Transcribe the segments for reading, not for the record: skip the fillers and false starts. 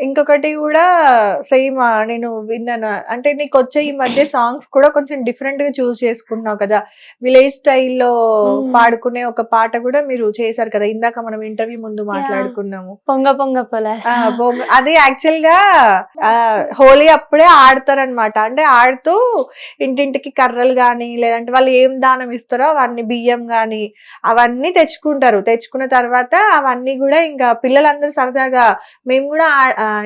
ఇంకొకటి కూడా సేమ్ నేను విన్నాను. అంటే నీకొచ్చే ఈ మధ్య సాంగ్స్ కూడా కొంచెం డిఫరెంట్‌గా చూజ్ చేసుకుంటున్నావు కదా! విలేజ్ స్టైల్‌లో పాడుకునే ఒక పాట కూడా మీరు చేశారు కదా! ఇందాక మనం ఇంటర్వ్యూ ముందు మాట్లాడుకున్నాము. పొంగ పొంగ పొలాస. అది యాక్చువల్‌గా హోలీ అప్పుడే ఆడతారనమాట. అంటే ఆడుతూ ఇంటింటికి కర్రలు గాని, లేదంటే వాళ్ళు ఏం దానం ఇస్తారో అవన్నీ బియ్యం గాని అవన్నీ తెచ్చుకుంటారు. తెచ్చుకున్న తర్వాత అవన్నీ కూడా ఇంకా పిల్లలందరూ సరదాగా మేము కూడా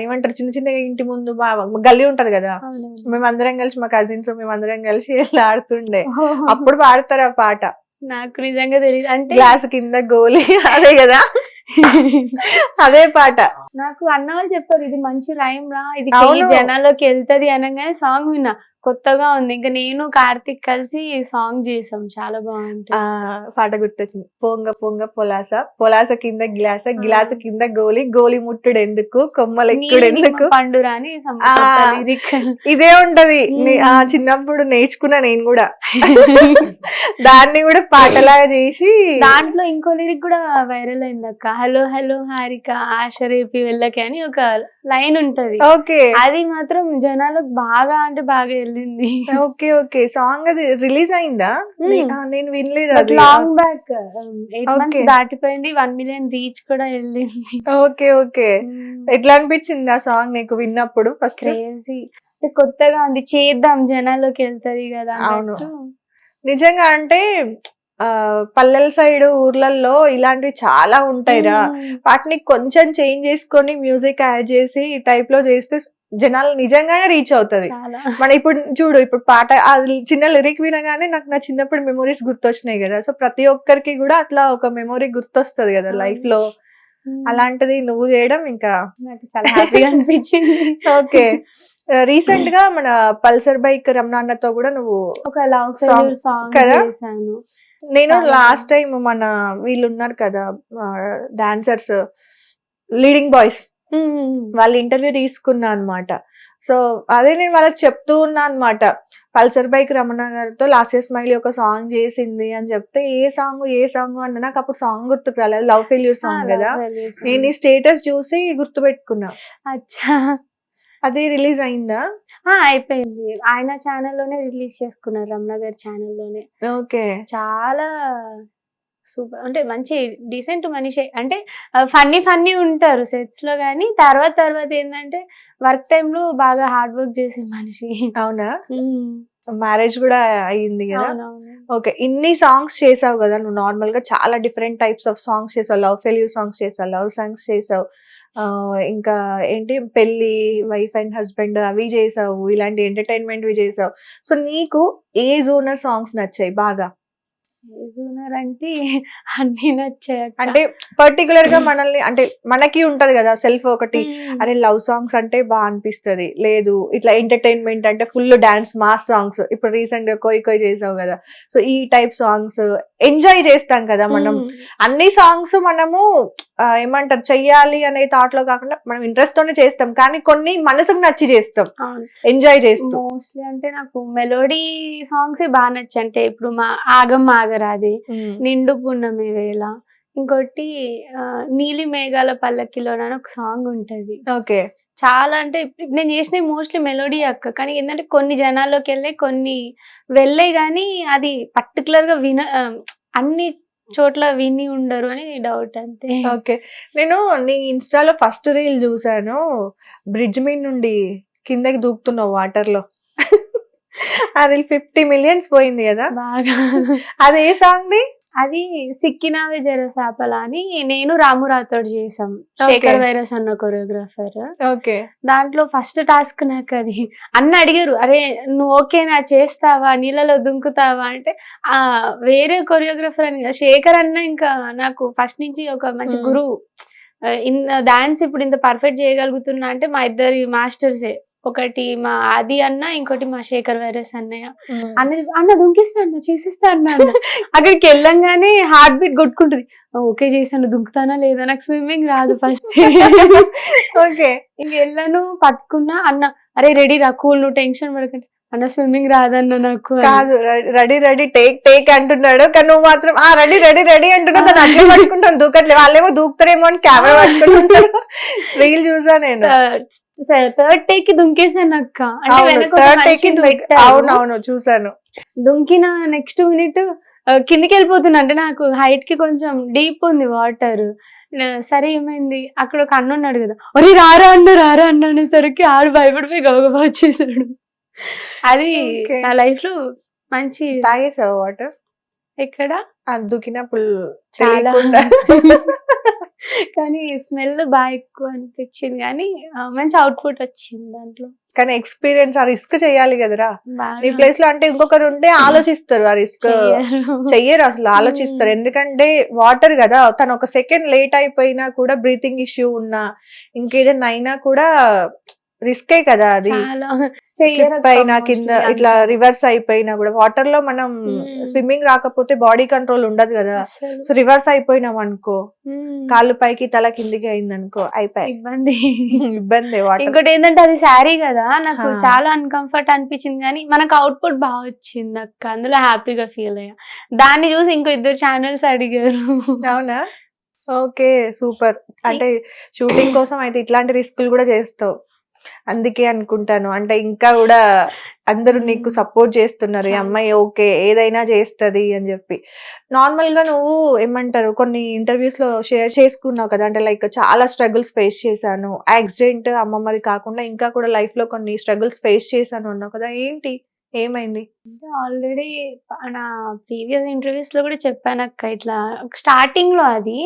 ఏమంటారు చిన్న చిన్నగా ఇంటి ముందు గల్లీ ఉంటది కదా, మేమందరం కలిసి మా కజిన్స్ మేమందరం కలిసి ఇలా ఆడుతుండే. అప్పుడు పాడతారు ఆ పాట. నాకు నిజంగా తెలియదు. అంటే గ్లాస్ కింద గోలీ అదే కదా, అదే పాట. నాకు అన్న వాళ్ళు చెప్పారు ఇది మంచి రైమ్ రా, ఇది జనాల్లోకి వెళ్తది అనగానే సాంగ్ విన్నా, కొత్తగా ఉంది. ఇంకా నేను కార్తిక్ కలిసి సాంగ్ చేసాం, చాలా బాగుంటుంది. పాట గుర్తొచ్చింది. పొంగ పొంగ పొలాస, పొలాస కింద గ్లాస, గ్లాస్ కింద గోలి, గోలి ముట్టుడు ఎందుకు, కొమ్మలెక్కుడు ఎందుకు, పండురా అని ఇదే ఉంటది. చిన్నప్పుడు నేర్చుకున్నా నేను కూడా. దాన్ని కూడా పాటలాగా చేసి దాంట్లో ఇంకో లిరిక్ కూడా వైరల్ అయింది అక్క. హలో హలో హారిక ఆశ రేపి వెళ్ళకి అని ఒక లైన్ ఉంటది. ఓకే, అది మాత్రం జనాలకు బాగా అంటే బాగా వెళ్ళింది. ఓకే ఓకే, సాంగ్ అది రిలీజ్ అయిందా? నేను వినలేదు. అది లాంగ్ బ్యాక్ 8 months దాటిపోయింది, 1 million రీచ్ కూడా వెళ్ళింది. ఓకే ఓకే, ఎట్లా అనిపించింది ఆ సాంగ్ నీకు విన్నప్పుడు? ఫస్ట్ క్రేజీ, కొత్తగా ఉంది, చేద్దాం జనాల్లోకి వెళ్తది కదా. అవును, నిజంగా. అంటే పల్లెల సైడ్ ఊర్లలో ఇలాంటివి చాలా ఉంటాయిరా. వాటిని కొంచెం చేంజ్ చేసుకొని మ్యూజిక్ యాడ్ చేసి ఈ టైప్ లో చేస్తే జనాలు నిజంగానే రీచ్ అవుతది. మన ఇప్పుడు చూడు, ఇప్పుడు పాట చిన్న లిరిక్ వినగానే నాకు నా చిన్నప్పుడు మెమోరీస్ గుర్తొచ్చినాయి కదా. సో ప్రతి ఒక్కరికి కూడా అట్లా ఒక మెమొరీ గుర్తొస్తుంది కదా లైఫ్ లో. అలాంటిది నువ్వు చేయడం ఇంకా నాకు చాలా హ్యాపీగా అనిపించింది. ఓకే, రీసెంట్ గా మన పల్సర్ బైక్ రమణాన్నతో కూడా నువ్వు ఒక లవ్ సాంగ్ కదా చేశాను. నేను లాస్ట్ టైం మన వీళ్ళు ఉన్నారు కదా డాన్సర్స్, లీడింగ్ బాయ్స్, వాళ్ళ ఇంటర్వ్యూ తీసుకున్నా అనమాట. సో అదే నేను వాళ్ళకి చెప్తూ ఉన్నా అనమాట, పల్సర్ బైక్ రమణ గారితో లాస్ట్ స్మైల్ ఒక సాంగ్ చేసింది అని చెప్తే ఏ సాంగ్ అన్న. నాకు అప్పుడు సాంగ్ గుర్తుకు రాలేదు, లవ్ ఫెయిల్యూర్ సాంగ్ కదా. నేను ఈ స్టేటస్ చూసి గుర్తు పెట్టుకున్నా. అచ్చా, అది రిలీజ్ అయిందా? అయిపోయింది, ఆయన ఛానల్లోనే రిలీజ్ చేసుకున్నారు, రమణ గారి ఛానల్లోనే. ఓకే, చాలా సూపర్, అంటే మంచి డీసెంట్ మనిషి. అంటే ఫన్నీ ఉంటారు సెట్స్ లో, కానీ తర్వాత ఏంటంటే వర్క్ టైమ్ లో బాగా హార్డ్ వర్క్ చేసే మనిషి. అవునా? మ్యారేజ్ కూడా అయ్యింది కదా. ఓకే, ఇన్ని సాంగ్స్ చేసావు కదా నువ్వు. నార్మల్ గా చాలా డిఫరెంట్ టైప్స్ ఆఫ్ సాంగ్స్ చేసావు, లవ్ ఫెయిల్యూర్ సాంగ్స్ చేసావు, లవ్ సాంగ్స్ చేసావు, ఇంకా ఏంటి పెళ్లి, వైఫ్ అండ్ హస్బెండ్ అవి చేసావు, ఇలాంటి ఎంటర్టైన్మెంట్ చేసావు. సో నీకు ఏ జోనర్ సాంగ్స్ నచ్చాయి బాగా? అంటే అన్ని నచ్చాయి. అంటే పర్టికులర్ గా మనల్ని, అంటే మనకి ఉంటది కదా సెల్ఫ్ ఒకటి, అరే లవ్ సాంగ్స్ అంటే బాగా అనిపిస్తది, లేదు ఇట్లా ఎంటర్టైన్మెంట్ అంటే ఫుల్ డాన్స్ మాస్ సాంగ్స్. ఇప్పుడు రీసెంట్ గా కోయి చేసావు కదా. సో ఈ టైప్ సాంగ్స్ ఎంజాయ్ చేస్తాం కదా మనం. అన్ని సాంగ్స్ మనము ఏమంటారు చెయ్యాలి అనే థాట్ లో కాకుండా మనం ఇంట్రెస్ట్ తోనే చేస్తాం, కానీ కొన్ని మనసుకు నచ్చి చేస్తాం, ఎంజాయ్ చేస్తాం. మోస్ట్లీ అంటే నాకు మెలోడీ సాంగ్స్ బాగా నచ్చాయి. అంటే ఇప్పుడు మా ఆగం ఆగరాది, నిండు పున్నమి వేళ, ఇంకోటి నీలి మేఘాల పల్లకిలో ఒక సాంగ్ ఉంటది. ఓకే, చాలా అంటే నేను చేసిన మోస్ట్లీ మెలోడీ అక్క. కానీ ఏంటంటే కొన్ని జనాల్లోకి కొన్ని వెళ్ళే గానీ అది పర్టికులర్ గా అన్ని చోట్ల విని ఉండరు అని డౌట్ అంతే. ఓకే, నేను నీ ఇన్స్టాలో ఫస్ట్ రీల్ చూసాను, బ్రిడ్జ్ మీద నుండి కిందకి దూకుతున్నావు వాటర్ లో. అది 50 million పోయింది కదా బాగా. అది ఏ సాంగ్ ది? అది సిక్కినావే జరసాపల అని నేను రాము రాథోడ్ చేసాం, శేఖర్ వైరస్ అన్న కొరియోగ్రాఫర్. ఓకే, దాంట్లో ఫస్ట్ టాస్క్ నాకు అది. అన్న అడిగారు, అరే నువ్వు ఓకేనా చేస్తావా, నీళ్ళలో దుంకుతావా అంటే వేరే కొరియోగ్రాఫర్ అని శేఖర్ అన్న ఇంకా నాకు ఫస్ట్ నుంచి ఒక మంచి గురువు. డాన్స్ ఇప్పుడు ఇంత పర్ఫెక్ట్ చేయగలుగుతున్నా అంటే మా ఇద్దరి మాస్టర్సే. ఒకటి మా ఆది అన్న, ఇంకోటి మా శేఖర్ వైరస్ అన్నయ్య. అన్న దుంకిస్తా అన్న, చేసిస్తా అన్న. అక్కడికి వెళ్ళంగానే హార్ట్ బీట్ కొట్టుకుంటుంది. ఓకే చేశాను, దుంకుతానా లేదా, నాకు స్విమ్మింగ్ రాదు ఫస్ట్. ఓకే, ఇంక వెళ్ళాను, పట్టుకున్నా. అన్న అరే రెడీ రా, కూల్, నువ్వు టెన్షన్ పడకండి. అన్న స్విమ్మింగ్ రాదన్న నాకు అని. కాదు, రెడీ రెడీ టేక్ అంటున్నాడు, కానీ నువ్వు మాత్రం రెడీ రెడీ రెడీ అంటున్నావు, దాన్ని అట్లే పట్టుకుంటాను, దూకట్లేదు. వాళ్ళేమో దూకుతారేమో అని కెమెరా పట్టుకుంటుంటారు. రీల్ చూసా నేను. థర్డ్ టేక్ కి దుంకేసాను అక్క. అంటే వెనక ఒక థర్డ్ టేక్ మనిషిని పెట్టారు. అవునవును చూసాను. దుంకిన నెక్స్ట్ మినిట్ కిందికి వెళ్ళిపోతున్నా. అంటే నాకు హైట్ కి కొంచెం డీప్ ఉంది వాటర్. సరే ఏమైంది, అక్కడ ఒక అన్న ఉన్నాడు కదా, ఒరే రారా అన్న అనేసరికి ఆడు భయపడిపోయి గబగబా వచ్చేసాడు. అది Okay. నా లైఫ్ లో మంచి. తాగేసావు వాటర్ ఎక్కడ దుకినప్పుడు? చాలా తెలియకుండా. కానీ స్మెల్ బాగా ఎక్కువ అనిపించింది, కానీ మంచి అవుట్పుట్ వచ్చింది దాంట్లో. కానీ ఎక్స్పీరియన్స్ ఆ రిస్క్ చేయాలి కదరా. బాగా నీ ప్లేస్ లో అంటే ఇంకొకరు ఉంటే ఆలోచిస్తారు, ఆ రిస్క్ చెయ్యరు. చెయ్యరు అసలు, ఆలోచిస్తారు. ఎందుకంటే వాటర్ కదా, తను ఒక సెకండ్ లేట్ అయిపోయినా కూడా, బ్రీతింగ్ ఇష్యూ ఉన్నా ఇంకేదైనా అయినా కూడా రిస్కే కదా అది. చాలా స్లిప్ అయినా కింద ఇట్లా రివర్స్ అయిపోయినా కూడా, వాటర్ లో మనం స్విమ్మింగ్ రాకపోతే బాడీ కంట్రోల్ ఉండదు కదా. సో రివర్స్ అయిపోయినాం అనుకో, కాళ్ళు పైకి తల కిందికి అయింది అనుకో, అయిపోయి ఇబ్బంది. ఇబ్బంది. వాటర్ ఇంకోటి ఏంటంటే అది శారీ కదా, నాకు ఆ. చాలా అన్కంఫర్ట్ అనిపించింది, కానీ మనకు అవుట్పుట్ బాగా వచ్చింది అక్క, అందులో హ్యాపీగా ఫీల్ అయ్యా. దాన్ని చూసి ఇంకో 2 ఛానల్స్ అడిగారు. అవునా? Okay, super. అంటే షూటింగ్ కోసం అయితే ఇట్లాంటి రిస్కులు కూడా చేస్తావు, అందుకే అనుకుంటాను. అంటే ఇంకా కూడా అందరూ నీకు సపోర్ట్ చేస్తున్నారు, ఈ అమ్మాయి ఓకే ఏదైనా చేస్తది అని చెప్పి. నార్మల్ గా నువ్వు ఏమంటారు, కొన్ని ఇంటర్వ్యూస్ లో షేర్ చేసుకున్నావు కదా, అంటే లైక్ చాలా స్ట్రగుల్స్ ఫేస్ చేశాను, యాక్సిడెంట్ అమ్మమ్మది కాకుండా ఇంకా కూడా లైఫ్ లో కొన్ని స్ట్రగుల్స్ ఫేస్ చేశాను అన్నావు కదా, ఏంటి, ఏమైంది? ఆల్రెడీ నా ప్రీవియస్ ఇంటర్వ్యూస్ లో కూడా చెప్పాను అక్క, ఇట్లా స్టార్టింగ్ లో అది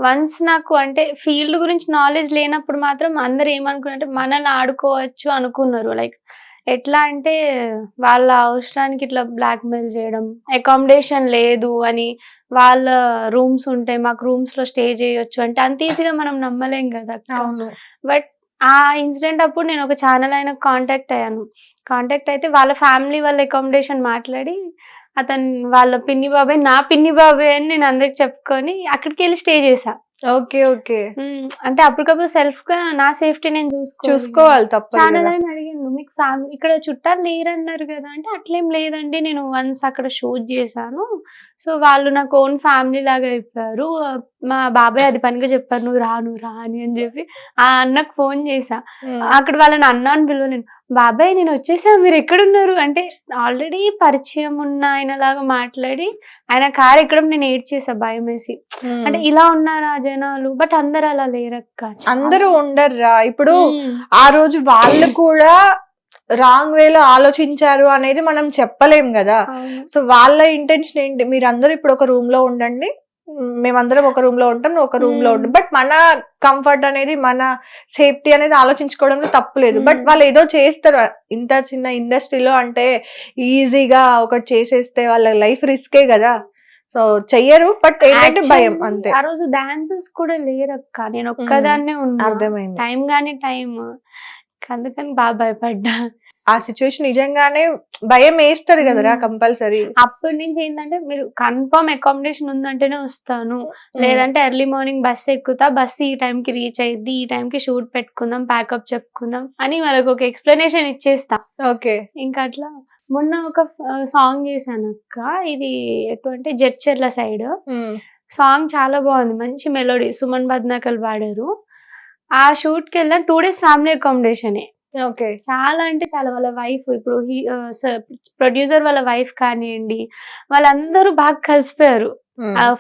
వన్స్ నాకు అంటే ఫీల్డ్ గురించి నాలెడ్జ్ లేనప్పుడు మాత్రం అందరు ఏమనుకున్నారంటే మనల్ని ఆడుకోవచ్చు అనుకున్నారు. లైక్ ఎట్లా అంటే వాళ్ళ అవసరానికి ఇట్లా బ్లాక్ మెయిల్ చేయడం, అకామిడేషన్ లేదు అని, వాళ్ళ రూమ్స్ ఉంటాయి మాకు రూమ్స్ లో స్టే చేయొచ్చు అంటే అంత ఈజీగా మనం నమ్మలేం కదా. అవును. బట్ ఆ ఇన్సిడెంట్ అప్పుడు నేను ఒక ఛానల్ ఆయన కాంటాక్ట్ అయ్యాను. కాంటాక్ట్ అయితే వాళ్ళ ఫ్యామిలీ వాళ్ళ అకామిడేషన్ మాట్లాడి, అతను వాళ్ళ పిన్ని బాబాయ్ నా పిన్ని బాబాయ్ అని నేను అందరికి చెప్పుకొని అక్కడికి వెళ్ళి స్టే చేసా. Okay okay. అంటే అప్పటికప్పుడు సెల్ఫ్ గా నా సేఫ్టీ నేను చూసుకోవాలి, తప్పదు ఛానల్ కదా. ఆయన అడిగాను, మీకు ఫ్యామిలీ ఇక్కడ చుట్టాలు లేరన్నారు కదా అంటే, అట్లేం లేదండి, నేను వన్స్ అక్కడ షూట్ చేశాను, సో వాళ్ళు నాకు ఓన్ ఫ్యామిలీ లాగా అయిపోయారు, మా బాబాయ్ అది పనిగా చెప్పారు నువ్వు రా అని చెప్పి ఆ అన్నకు ఫోన్ చేసా. అక్కడ వాళ్ళని అన్న అని పిలవలేను, బాబాయ్ నేను వచ్చేసా మీరు ఎక్కడున్నారు అంటే, ఆల్రెడీ పరిచయం ఉన్న ఆయన లాగా మాట్లాడి ఆయన కార్ ఎక్కడం నేను ఏడ్చేసా భయం వేసి. అంటే ఇలా ఉన్నారా జనాలు, బట్ అందరు అలా లేరక్క, అందరూ ఉండర్రా. ఇప్పుడు ఆ రోజు వాళ్ళు కూడా రాంగ్ వేలో ఆలోచించారు అనేది మనం చెప్పలేం కదా. సో వాళ్ళ ఇంటెన్షన్ ఏంటి, మీరందరూ ఇప్పుడు ఒక రూమ్ లో ఉండండి, మేమందరం ఒక రూమ్ లో ఉంటాం, నువ్వు ఒక రూమ్ లో ఉంటాం, బట్ మన కంఫర్ట్ అనేది మన సేఫ్టీ అనేది ఆలోచించుకోవడంలో తప్పులేదు. బట్ వాళ్ళు ఏదో చేస్తారు, ఇంత చిన్న ఇండస్ట్రీలో అంటే ఈజీగా ఒకటి చేసేస్తే వాళ్ళ లైఫ్ రిస్కే కదా, సో చెయ్యరు. బట్ ఏంటంటే భయం అంతే. ఆ రోజు డాన్సర్స్ కూడా లేరక్క, నేను ఒక్కదాన్నే ఉన్నా, అర్థమైంది. టైం గానీ టైం, అందుకని బాగా భయపడ్డా. ఆ సిచ్యువేషన్ నిజంగానే భయం వేస్తది కదరా కంపల్సరీ. అప్పటి నుంచి ఏంటంటే మీరు కన్ఫర్మ్ అకామిడేషన్ ఉందంటేనే వస్తాను, లేదంటే ఎర్లీ మార్నింగ్ బస్ ఎక్కుతా, బస్ ఈ టైంకి రీచ్ అయ్యిద్ది, ఈ టైంకి షూట్ పెట్టుకుందాం, ప్యాకప్ చెప్పుకుందాం అని వాళ్ళకి ఒక ఎక్స్ప్లెనేషన్ ఇచ్చేస్తా. ఓకే. ఇంకా అట్లా మొన్న ఒక సాంగ్ చేశాను అక్క, ఇది ఎటువంటి జడ్చర్ల సైడ్ సాంగ్ చాలా బాగుంది, మంచి మెలోడీ, సుమన్ బద్నాకల్ పాడారు. ఆ షూట్ కి వెళ్ళిన 2 days ఫ్యామిలీ అకామిడేషన్. ఓకే. చాలా అంటే చాలా, వాళ్ళ వైఫ్ ఇప్పుడు ప్రొడ్యూసర్ వాళ్ళ వైఫ్ కానివ్వండి, వాళ్ళందరూ బాగా కలిసిపోయారు,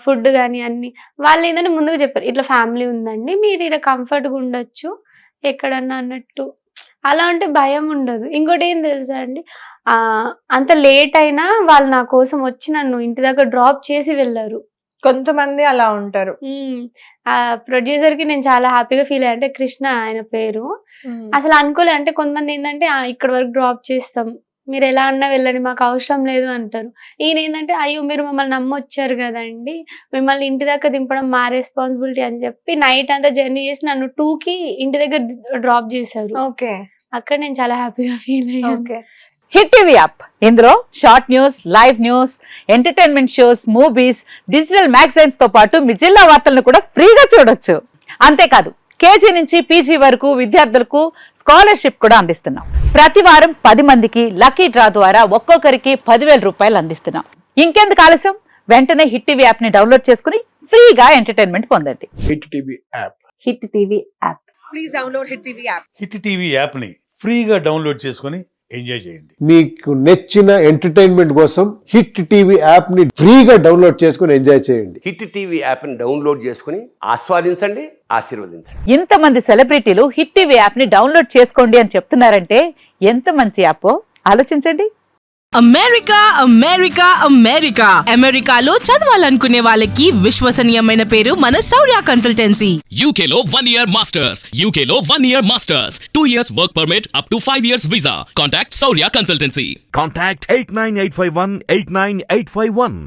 ఫుడ్ కానీ అన్ని. వాళ్ళు ఏంటంటే ముందుగా చెప్పారు ఇట్లా ఫ్యామిలీ ఉందండి, మీరు ఇలా కంఫర్ట్ గా ఉండొచ్చు ఎక్కడన్నా అన్నట్టు, అలా అంటే భయం ఉండదు. ఇంకోటి ఏం తెలుసా అండి, అంత లేట్ అయినా వాళ్ళు నా కోసం వచ్చి నన్ను ఇంటి దగ్గర డ్రాప్ చేసి వెళ్ళారు. కొంతమంది అలా ఉంటారు. ఆ ప్రొడ్యూసర్ కి నేను చాలా హ్యాపీగా ఫీల్ అయ్యా, అంటే కృష్ణ ఆయన పేరు. అసలు అనుకోలే, అంటే కొంతమంది ఏంటంటే ఇక్కడ వరకు డ్రాప్ చేస్తాం, మీరు ఎలా అన్నా వెళ్ళండి మాకు అవసరం లేదు అంటారు. ఈయన ఏంటంటే అయ్యో మీరు మమ్మల్ని నమ్మొచ్చారు కదండి, మిమ్మల్ని ఇంటి దగ్గర దింపడం మా రెస్పాన్సిబిలిటీ అని చెప్పి నైట్ అంతా జర్నీ చేసి నన్ను 2కి ఇంటి దగ్గర డ్రాప్ చేశారు. ఓకే. అక్కడ నేను చాలా హ్యాపీగా ఫీల్ అయ్యాను. హిట్ టీవీ యాప్, ఇందులో short news, live news, entertainment shows, movies, digital magazines తో పాటు మీ జిల్లా వార్తలను కూడా ఫ్రీగా చూడొచ్చు. అంతేకాదు కేజీ నుంచి పీజీ వరకు విద్యార్థులకు స్కాలర్షిప్ కూడా అందిస్తున్నాం. ప్రతి వారం 10 మందికి లక్కీ డ్రా ద్వారా ఒక్కొక్కరికి 10,000 రూపాయలు అందిస్తున్నాం. ఇంకెందుకు ఆలస్యం, వెంటనే హిట్ టీవీ యాప్ ని డౌన్లోడ్ చేసుకుని ఫ్రీగా ఎంటర్టైన్మెంట్ పొందండి. Hit TV app. Hit TV app. Please download Hit TV app. Hit TV యాప్ని ఫ్రీగా డౌన్లోడ్ చేసుకొని ఎంజాయ్ చేయండి. మీకు నచ్చిన ఎంటర్టైన్మెంట్ కోసం హిట్ టీవీ యాప్ ని ఫ్రీగా డౌన్లోడ్ చేసుకుని ఎంజాయ్ చేయండి. హిట్ టీవీ యాప్ని డౌన్లోడ్ చేసుకుని ఆస్వాదించండి, ఆశీర్వదించండి. ఇంతమంది సెలబ్రిటీలు హిట్ టీవీ యాప్ ని డౌన్లోడ్ చేసుకోండి అని చెప్తున్నారంటే ఎంత మంచి యాప్ ఆలోచించండి. అమెరికా అమెరికా అమెరికా అమెరికాలో చదవాలనుకునే వాళ్ళకి విశ్వసనీయమైన పేరు మన శౌర్య consultancy. UK Law 1 Year Masters. UK Law 1 Year Masters. 2 years work permit up to 5 years visa. Contact Saurya Consultancy. Contact 89851 89851.